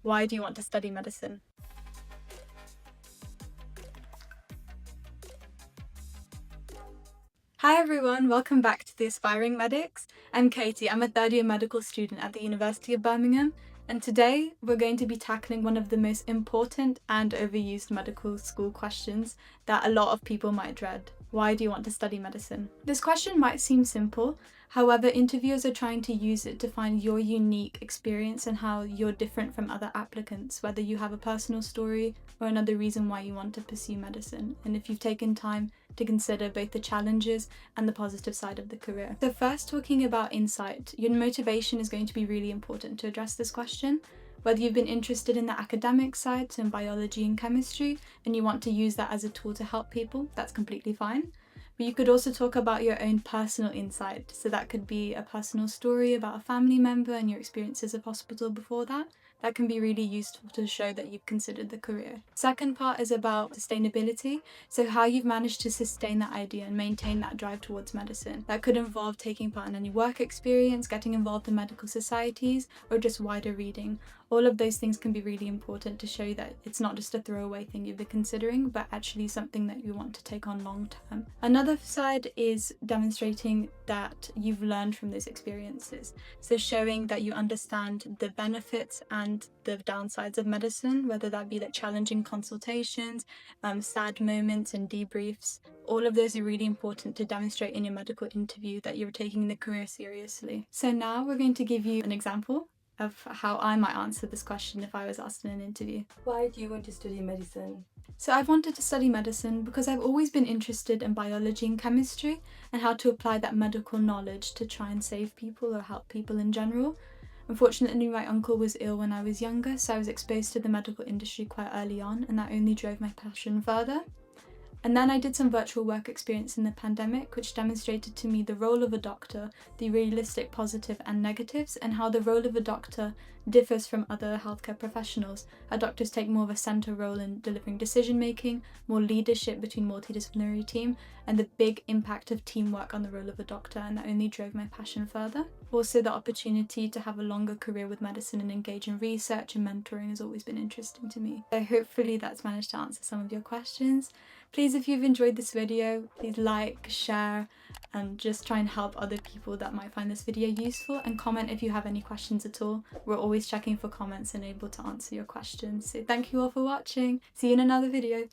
Why do you want to study medicine? Hi everyone, welcome back to the Aspiring Medics. I'm Katie, I'm a third year medical student at the University of Birmingham, and today we're going to be tackling one of the most important and overused medical school questions that a lot of people might dread. Why do you want to study medicine? This question might seem simple, however, interviewers are trying to use it to find your unique experience and how you're different from other applicants, whether you have a personal story or another reason why you want to pursue medicine, and if you've taken time to consider both the challenges and the positive side of the career. So first, talking about insight, your motivation is going to be really important to address this question. Whether you've been interested in the academic side, so in biology and chemistry, and you want to use that as a tool to help people, that's completely fine. But you could also talk about your own personal insight. So that could be a personal story about a family member and your experiences of hospital before that. That can be really useful to show that you've considered the career. Second part is about sustainability. So how you've managed to sustain that idea and maintain that drive towards medicine. That could involve taking part in any work experience, getting involved in medical societies, or just wider reading. All of those things can be really important to show that it's not just a throwaway thing you've been considering, but actually something that you want to take on long term. Another side is demonstrating that you've learned from those experiences. So showing that you understand the benefits and the downsides of medicine, whether that be like challenging consultations, sad moments and debriefs. All of those are really important to demonstrate in your medical interview that you're taking the career seriously. So now we're going to give you an example of how I might answer this question if I was asked in an interview. Why do you want to study medicine? So I've wanted to study medicine because I've always been interested in biology and chemistry and how to apply that medical knowledge to try and save people or help people in general. Unfortunately, my uncle was ill when I was younger, so I was exposed to the medical industry quite early on, and that only drove my passion further. And then I did some virtual work experience in the pandemic, which demonstrated to me the role of a doctor, the realistic positive and negatives, and how the role of a doctor differs from other healthcare professionals. Our doctors take more of a centre role in delivering decision making, more leadership between multidisciplinary team, and the big impact of teamwork on the role of a doctor, and that only drove my passion further. Also, the opportunity to have a longer career with medicine and engage in research and mentoring has always been interesting to me. So hopefully that's managed to answer some of your questions. Please, if you've enjoyed this video, please like, share, and just try and help other people that might find this video useful, and comment if you have any questions at all. We're always checking for comments and able to answer your questions. So thank you all for watching. See you in another video.